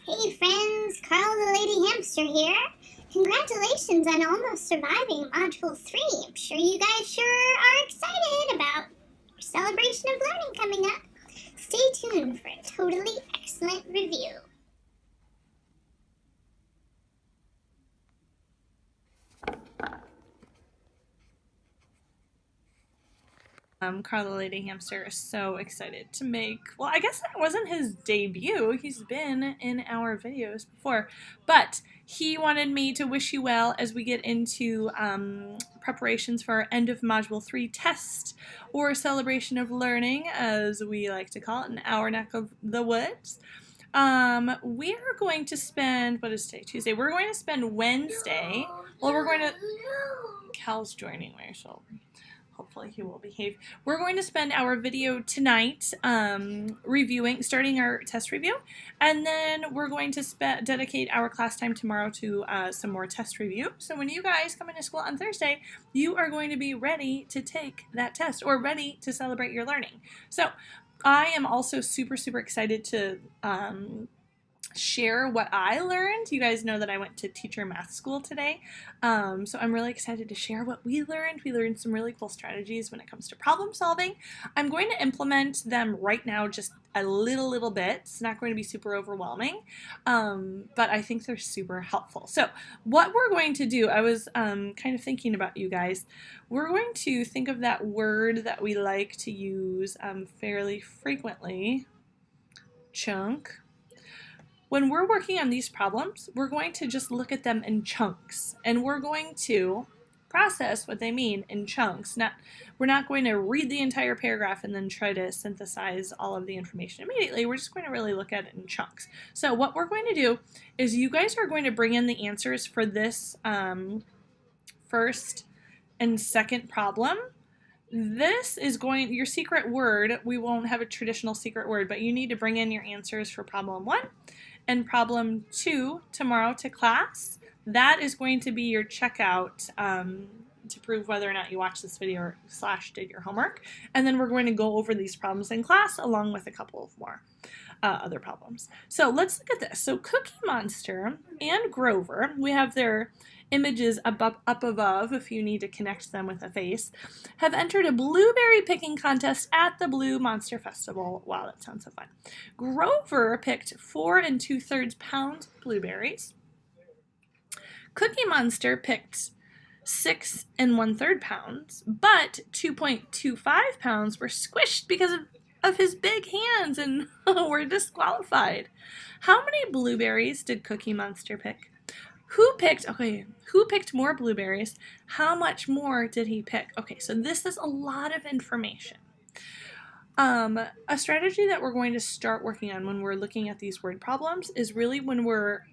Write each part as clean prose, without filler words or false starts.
Hey friends, Carl the Lady Hamster here. Congratulations on almost surviving Module 3. I'm sure you guys sure are excited about your celebration of learning coming up. Stay tuned for a totally excellent review. Carl the Lady Hamster is so excited to make, well, I guess that wasn't his debut. He's been in our videos before, but he wanted me to wish you well as we get into preparations for our end of Module 3 test, or celebration of learning, as we like to call it in our neck of the woods. We are going to spend, what is today? Tuesday. We're going to spend Wednesday, well, we're going to, Cal's joining me, so hopefully he will behave. We're going to spend our video tonight starting our test review, and then we're going to dedicate our class time tomorrow to some more test review. So when you guys come into school on Thursday, you are going to be ready to take that test, or ready to celebrate your learning. So I am also super, super excited to share what I learned. You guys know that I went to teacher math school today, so I'm really excited to share what we learned. We learned some really cool strategies when it comes to problem solving. I'm going to implement them right now just a little bit. It's not going to be super overwhelming, but I think they're super helpful. So what we're going to do, I was kind of thinking about you guys. We're going to think of that word that we like to use fairly frequently, chunk. When we're working on these problems, we're going to just look at them in chunks, and we're going to process what they mean in chunks. We're not going to read the entire paragraph and then try to synthesize all of the information immediately. We're just going to really look at it in chunks. So what we're going to do is you guys are going to bring in the answers for this first and second problem. This is your secret word. We won't have a traditional secret word, but you need to bring in your answers for problem 1 and problem 2 tomorrow to class. That is going to be your checkout to prove whether or not you watched this video or / did your homework. And then we're going to go over these problems in class along with a couple of more other problems. So let's look at this. So Cookie Monster and Grover, we have their images up above if you need to connect them with a face, have entered a blueberry picking contest at the Blue Monster Festival. Wow, that sounds so fun. Grover picked 4 2/3 pounds of blueberries. Cookie Monster picked 6 1/3 pounds, but 2.25 pounds were squished because of his big hands and were disqualified. How many blueberries did Cookie Monster pick? Who picked more blueberries? How much more did he pick? Okay, so this is a lot of information. A strategy that we're going to start working on when we're looking at these word problems is really when we're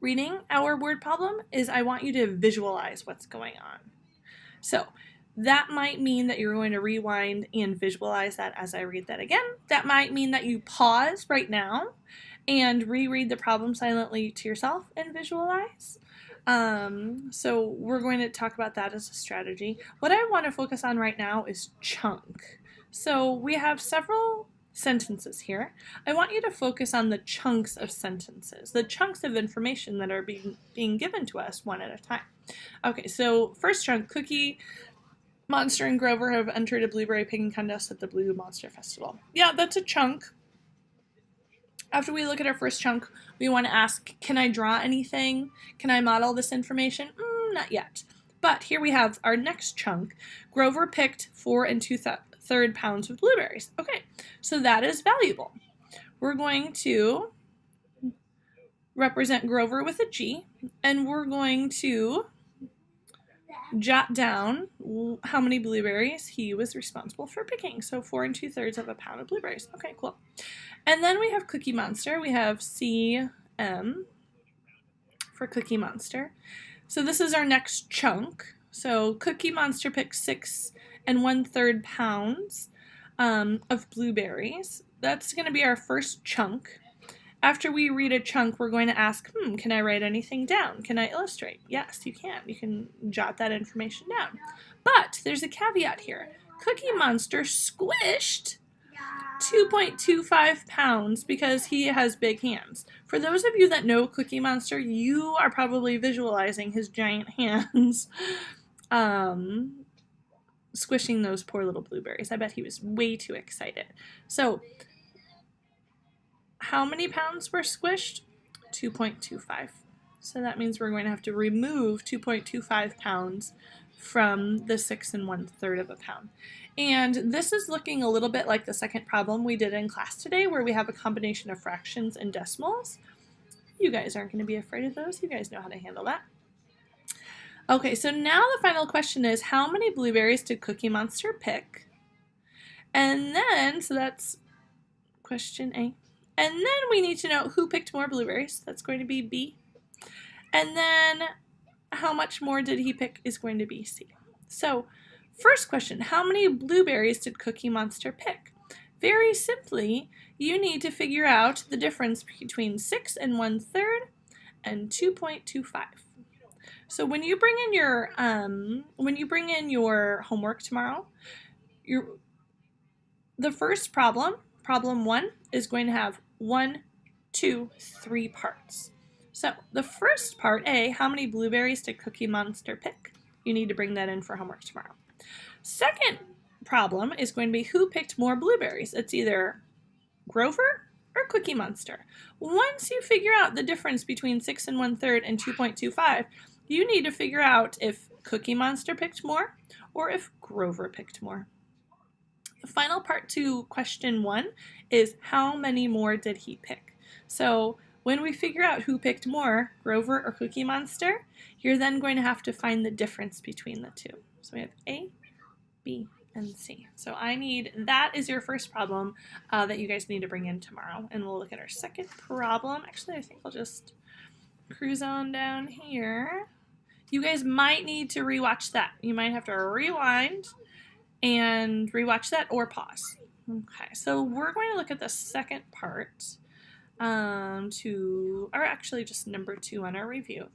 reading our word problem is I want you to visualize what's going on. So that might mean that you're going to rewind and visualize that as I read that again. That might mean that you pause right now and reread the problem silently to yourself and visualize. So we're going to talk about that as a strategy. What I want to focus on right now is chunk. So we have several sentences here. I want you to focus on the chunks of sentences, the chunks of information that are being given to us one at a time. Okay, so first chunk, Cookie Monster and Grover have entered a blueberry picking contest at the Blue Monster Festival. Yeah, that's a chunk. After we look at our first chunk, we want to ask, can I draw anything? Can I model this information? Not yet. But here we have our next chunk. Grover picked 4 2/3 pounds of blueberries. Okay, so that is valuable. We're going to represent Grover with a G, and we're going to jot down how many blueberries he was responsible for picking. So 4 2/3 of a pound of blueberries. Okay, cool. And then we have Cookie Monster. We have CM for Cookie Monster. So this is our next chunk. So Cookie Monster picked 6 1/3 pounds of blueberries. That's going to be our first chunk. After we read a chunk, we're going to ask, can I write anything down? Can I illustrate? Yes, you can. You can jot that information down. But there's a caveat here. Cookie Monster squished 2.25 pounds because he has big hands. For those of you that know Cookie Monster, you are probably visualizing his giant hands squishing those poor little blueberries. I bet he was way too excited. So, how many pounds were squished? 2.25. So that means we're going to have to remove 2.25 pounds from the 6 1/3 of a pound. And this is looking a little bit like the second problem we did in class today, where we have a combination of fractions and decimals. You guys aren't going to be afraid of those. You guys know how to handle that. Okay, so now the final question is, how many blueberries did Cookie Monster pick? And then, so that's question A. And then we need to know who picked more blueberries. That's going to be B. And then how much more did he pick is going to be C. So first question, how many blueberries did Cookie Monster pick? Very simply, you need to figure out the difference between 6 1/3 and 2.25. So when you bring in your homework tomorrow, the first problem 1, is going to have 1, 2, 3 parts. So the first part, A, how many blueberries did Cookie Monster pick? You need to bring that in for homework tomorrow. Second problem is going to be who picked more blueberries. It's either Grover or Cookie Monster. Once you figure out the difference between 6 1/3 and 2.25, you need to figure out if Cookie Monster picked more or if Grover picked more. The final part to question 1 is how many more did he pick? So when we figure out who picked more, Grover or Cookie Monster, you're then going to have to find the difference between the two. So we have A, B, and C. So that is your first problem that you guys need to bring in tomorrow. And we'll look at our second problem. Actually, I think I'll just cruise on down here. You guys might need to rewatch that. You might have to rewind and rewatch that or pause. Okay, so we're going to look at the second part or actually just number 2 on our review.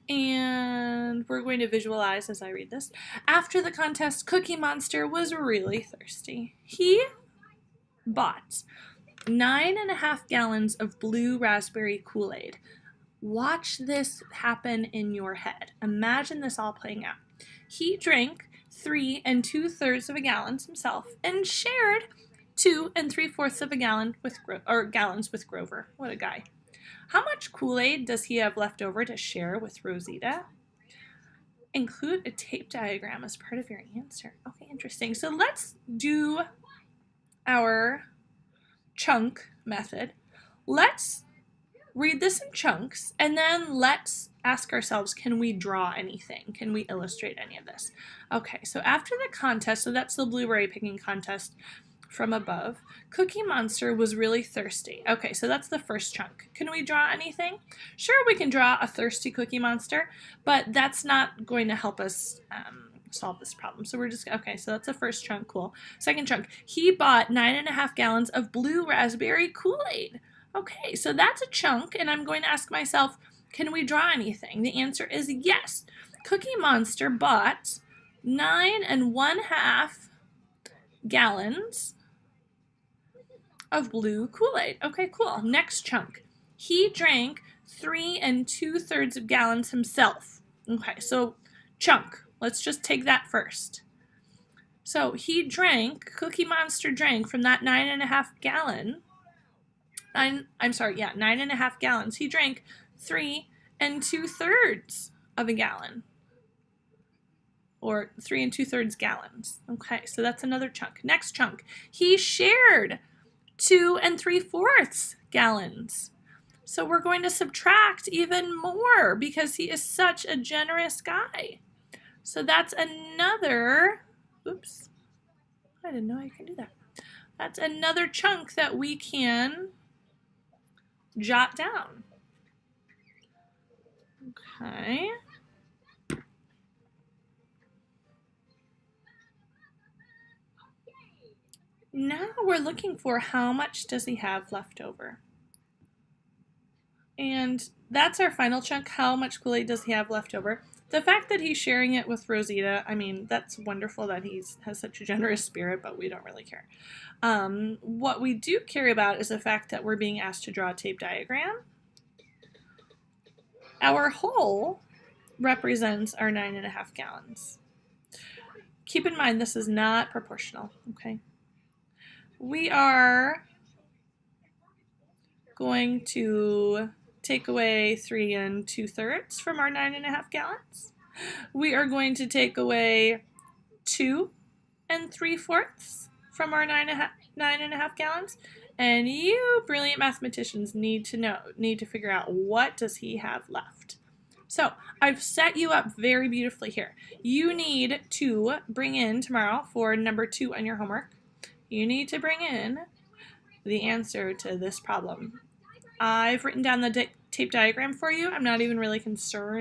And we're going to visualize as I read this. After the contest, Cookie Monster was really thirsty. He bought 9.5 gallons of blue raspberry Kool-Aid. Watch this happen in your head. Imagine this all playing out. He drank 3 2/3 of a gallon himself and shared 2 3/4 of a gallon gallons with Grover. What a guy. How much Kool-Aid does he have left over to share with Rosita? Include a tape diagram as part of your answer. Okay, interesting. So let's do our chunk method. Let's read this in chunks, and then let's ask ourselves, can we draw anything? Can we illustrate any of this? Okay, so after the contest, so that's the blueberry picking contest from above, Cookie Monster was really thirsty. Okay, so that's the first chunk. Can we draw anything? Sure, we can draw a thirsty Cookie Monster, but that's not going to help us solve this problem. So okay, so that's the first chunk, cool. Second chunk, he bought 9.5 gallons of blue raspberry Kool-Aid. Okay, so that's a chunk, and I'm going to ask myself, can we draw anything? The answer is yes. Cookie Monster bought 9 1/2 gallons of blue Kool-Aid. Okay, cool. Next chunk. He drank 3 2/3 of gallons himself. Okay, so chunk. Let's just take that first. So Cookie Monster drank from that 9.5 gallon. 9.5 gallons. He drank 3 2/3 of a gallon. Or 3 2/3 gallons. Okay, so that's another chunk. Next chunk. He shared 2 3/4 gallons. So we're going to subtract even more because he is such a generous guy. So that's another, oops, I didn't know I could do that. That's another chunk that we can jot down. Okay. Now we're looking for how much does he have left over. And that's our final chunk. How much Kool-Aid does he have left over? The fact that he's sharing it with Rosita, I mean, that's wonderful that he has such a generous spirit, but we don't really care. What we do care about is the fact that we're being asked to draw a tape diagram. Our whole represents our 9.5 gallons. Keep in mind this is not proportional, okay? We are going to take away 3 2/3 from our 9.5 gallons. We are going to take away 2 3/4 from our 9.5 gallons. And you brilliant mathematicians need to figure out, what does he have left? So I've set you up very beautifully here. You need to bring in tomorrow for number 2 on your homework. You need to bring in the answer to this problem. I've written down the tape diagram for you. I'm not even really concerned